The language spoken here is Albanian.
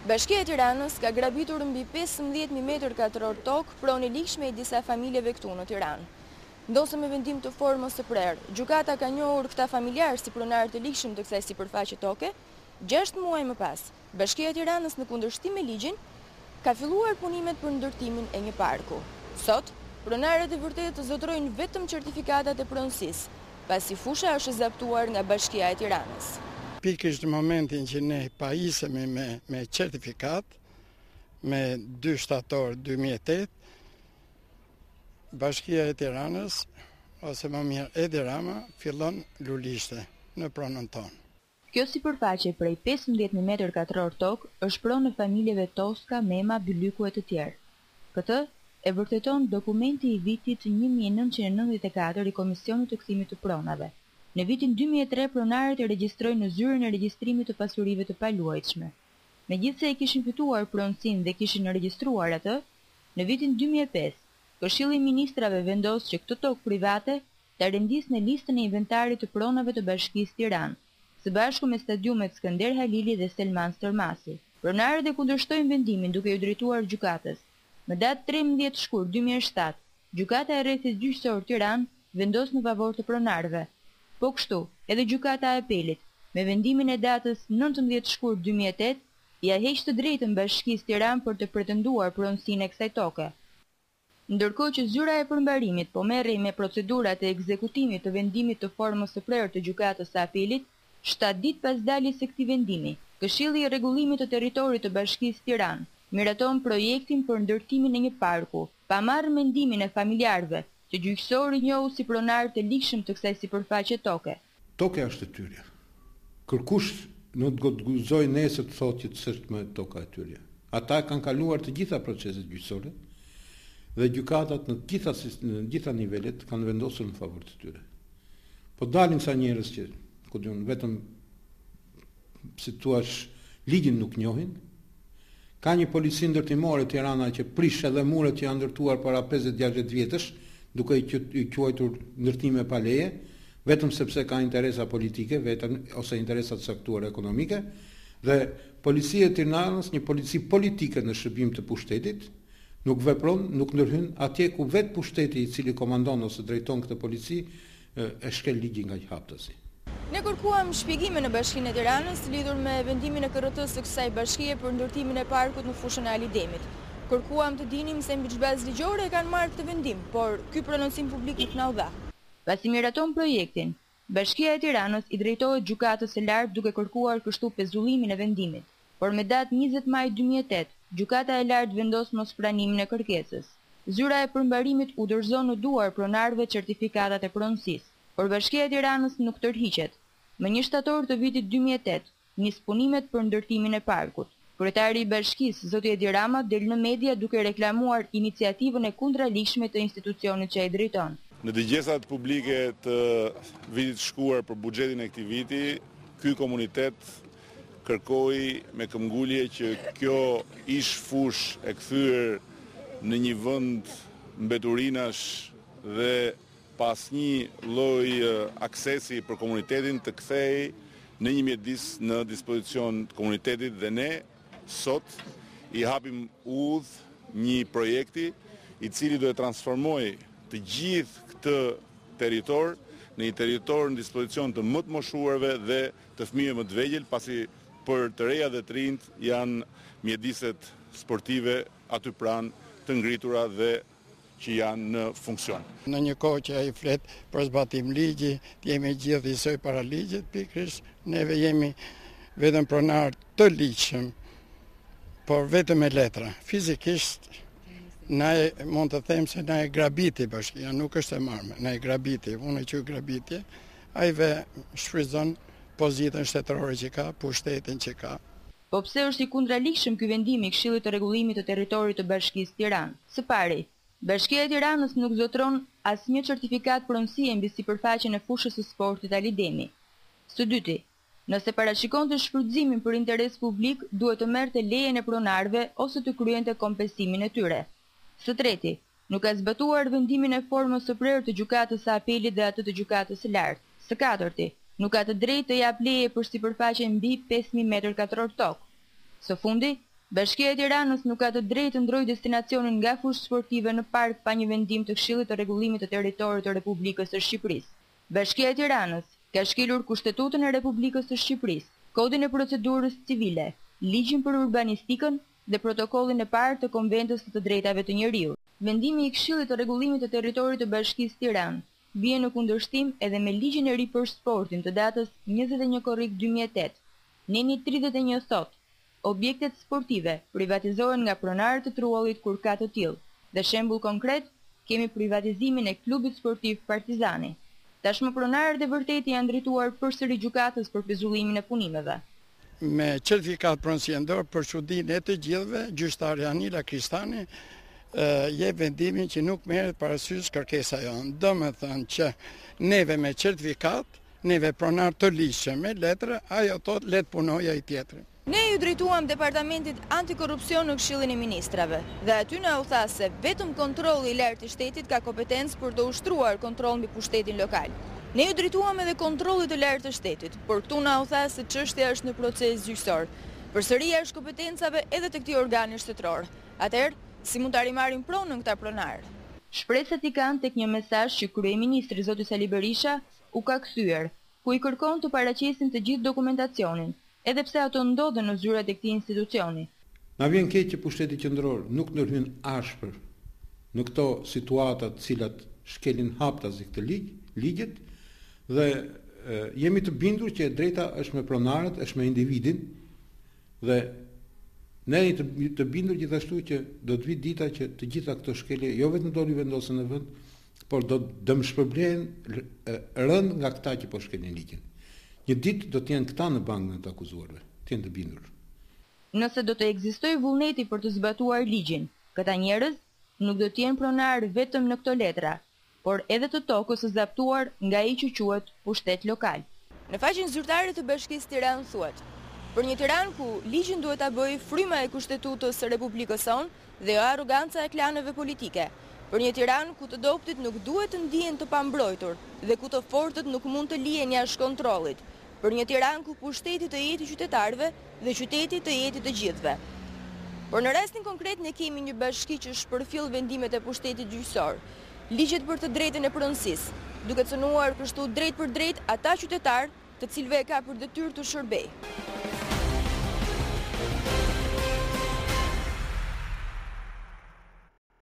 Bashkia e Tiranës ka grabitur mbi 15.000 m2 tokë pronë ligjshme i disa familjeve këtu në Tiranë. Ndosë me vendim të formës së prerë, gjykata ka njohur këta familjarë si pronarë të ligjshëm të kësaj sipërfaqe toke. 6 muaj më pas, Bashkia e Tiranës në kundërshtim me ligjin ka filluar punimet për ndërtimin e një parku. Sot, pronarët e vërtetë zotrojnë vetëm certifikatat e pronësisë, pasi fusha është zaptuar nga Bashkia e Tiranës. Pikërisht në momentin që ne pajisemi me certifikat, me 2 shtator 2008, Bashkia e Tiranës, ose më mirë Edi Rama, fillon lulishte në pronën tonë. Kjo sipërfaqe prej 15.000 m2 tokë është pronë në familjeve Toska, Mema, Bylyku e të tjerë. Këtë e vërteton dokumenti i vitit 1994 i Komisionit të Kthimit të Pronave. Në vitin 2003 pronarët e regjistrojnë në zyrën e regjistrimit të pasurive të paluajtshme. Megjithse e kishin fituar pronësinë dhe kishin regjistruar atë, në vitin 2005 Këshilli i Ministrave vendos që këtë tokë private ta rendisë në listën e inventarit të pronave të Bashkisë Tiranë, së bashku me stadiumet Skënder Halili dhe Selman Stërmasi. Pronarët e kundërshtojnë vendimin duke u drejtuar gjykatës. Në datë 13 shkurt 2007, gjykata e rrethit gjyqësor Tiranë vendos në favor të pronarëve. Po kështu, edhe gjykata e apelit, me vendimin e datës 19 shkurt 2008, ja heq të drejtën Bashkisë Tiranë për të pretenduar pronësinë e kësaj toke. Ndërkohë që zyra e përmbarimit po merrej me procedurat e ekzekutimit të vendimit të formës së prerë të gjykatës së apelit, 7 ditë pas daljes së këtij vendimi, Këshilli i Rregullimit të Territorit të Bashkisë Tiranë miraton projektin për ndërtimin e një parku, pa marrë mendimin e familjarëve, që gjyqësori njohu si pronar të ligjshëm të kësaj sipërfaqe toke. Toka është e tyre. Kërkush nuk do të guzoj nesër të thotë që s'është më toka e tyre. Ata kanë kaluar të gjitha proceset gjyqësore dhe gjykatat në gjitha nivelet kanë vendosur në favor të tyre. Po dalin sa njerëz që vetëm si thua ligjin nuk njohin. Ka një polici ndërtimore Tirana që prish edhe muret që janë ndërtuar para 50-60 vjetësh, duke i quajtur ndërtime pa leje, vetëm sepse ka interesa politike, ose interesa të caktuara ekonomike, dhe policia e Tiranës, një polici politike në shërbim të pushtetit, nuk vepron, nuk ndërhyn atje ku vetë pushteti i cili komandon ose drejton këtë polici e shkel ligjin nga haptësi. Ne kërkuam shpjegime në Bashkinë e Tiranës lidhur me vendimin e KRT-s së kësaj bashkie për ndërtimin e parkut në fushën e Ali Demit. Kërkuam të dinim se mbi ç'bazë ligjore e kanë marrë këtë vendim, por ky prononcim publik nuk na u dha. Pasi miraton projektin, Bashkia e Tiranës i drejtohet gjykatës së lartë duke kërkuar kështu pezullimin e vendimit, por me datë 20 maj 2008, gjykata e lartë vendos mospranimin e kërkesës. Zyra e përmbarimit u dorëzon në duar pronarëve certifikatat e pronësisë, por Bashkia e Tiranës nuk tërhiqet. Më 1 shtator të vitit 2008, nis punimet për ndërtimin e parkut. Kryetari i bashkisë, zoti Edi Rama, del në media duke reklamuar iniciativën e kundraligjshme të institucionit që ai drejton. Në dëgjesat publike të vitit shkuar për buxhetin e këtij viti, ky komunitet kërkoi me këmbgulje që kjo ish fush e kthyer në një vend mbeturinash dhe pas një lloj aksesi për komunitetin të kthej në një mjedis në dispozicion të komunitetit dhe ne sot i hapim udhë një projekti i cili do të transformoj të gjithë këtë territor në një territor në dispozicion të më të moshuarve dhe të fëmijëve më të vegjël, pasi për të reja dhe të rinjt janë mjediset sportive aty pranë të ngritura dhe që janë në funksion. Në një kohë që ai flet për zbatim ligji, jemi gjithë njësoj para ligjit, pikërisht neve jemi vetëm pronar të ligjshëm, por vetëm me letra. Fizikisht na mund të them se na e grabiti bashkia, nuk është e marrme, na e grabiti, unë e quaj grabitje, ai shfrytëzon pozitën shtetërore që ka, pushtetin që ka. Po pse është i kundraligjshëm ky vendim i Këshillit të Rregullimit të Territorit të Bashkisë Tiranë? Së pari, Bashkia e Tiranës nuk zotron asnjë certifikat pronësie mbi sipërfaqen e fushës së sportit Ali Demi. Së dyti, nëse parashikon të shfrytëzimin për interes publik, duhet të merrte lejen e pronarëve ose të kryente kompensimin e tyre. Së treti, nuk ka zbatuar vendimin e formës së prerë të gjykatës së apelit dhe atë të gjykatës së lartë. Së katërti, nuk ka të drejtë të jap leje për sipërfaqe mbi 5.000 m2 tokë. Së fundi, Bashkia e Tiranës nuk ka të drejtë të ndrojë destinacionin nga fushë sportive në park pa një vendim të Këshillit të Rregullimit të Territorit të Republikës së Shqipërisë. Bashkia e Tiranës ka shkelur Kushtetutën e Republikës së Shqipërisë, Kodin e Procedurës Civile, Ligjin për Urbanistikën dhe Protokollin e parë të Konventës të Drejtave të Njeriut. Vendimi i Këshillit të Rregullimit të Territorit të Bashkisë Tiranë vjen në kundërshtim edhe me ligjin e ri për sportin të datës 21 korrik 2008. Neni 31 thot: objektet sportive privatizohen nga pronarët e trullit kur ka të tillë. Dhe shembull konkret, kemi privatizimin e klubit sportiv Partizani. Tashmë pronarët e vërtetë janë drejtuar përsëri gjykatës për pezullimin e punimeve. Me certifikat pronësiendor për çudinë e të gjithëve, gjyqtari Anila Kristani jep vendimin që nuk merret parasysh kërkesa jonë. Domethënë që neve me certifikat, neve pronar të ligjshëm me letra, ajo thot let punojë ai tjetri. Ne ju drejtuam Departamentit Antikorrupsion në Këshillin e Ministrave dhe aty na u tha se vetëm kontrolli i lartë i shtetit ka kompetencë për të ushtruar kontroll mbi pushtetin lokal. Ne ju drejtuam edhe kontrollit të lartë të shtetit, por këtu na u tha se çështja është në proces gjyqësor. Përsëria është kompetencave edhe të këtij organi shtetëror. Atëherë, si mund ta rimarrin pronën këta pronarë? Shpresat i kanë tek një mesazh që kryeministri zoti Sali Berisha u ka kthyer, ku i kërkon të paraqesin të gjithë dokumentacionin, edhe pse ato ndodhen në zyrat e këtij institucioni. Na vjen keq që pushteti qendror nuk ndërhyn ashpër në këto situata të cilat shkelin haptas i këtë ligjet dhe jemi të bindur që e drejta është me pronarët, është me individin dhe ne jemi të bindur gjithashtu që do të vijë dita që të gjitha këto shkelje jo vetëm do rivendosen në vend, por do dëmshpërblehen rënd nga këta që po shkelin ligjin. Një ditë do të jenë këta në bankën e të akuzuarve, të jenë të bindur. Nëse do të ekzistojë vullneti për të zbatuar ligjin, këta njerëz nuk do të jenë pronarë vetëm në këto letra, por edhe të tokës së zaptuar nga ai që quhet pushtet lokal. Në faqen zyrtare të Bashkisë Tiranë thuhet: për një Tiranë ku ligjin duhet ta bëjë fryma e Kushtetutës së Republikës sonë dhe jo arroganca e klaneve politike. Për një Tiranë ku të dobtit nuk duhet të ndihen të pambrojtur dhe ku të fortët nuk mund të lihen jashtë kontrollit. Për një Tiranë ku pushteti të jetë i qytetarëve dhe qyteti të jetë i të gjithëve. Por në rastin konkret ne kemi një bashki që shpërfill vendimet e pushtetit gjyqësor, ligjet për të drejtën e pronësisë, duke cënuar kështu drejt për drejt ata qytetarë të cilëve e ka për detyrë të shërbejë.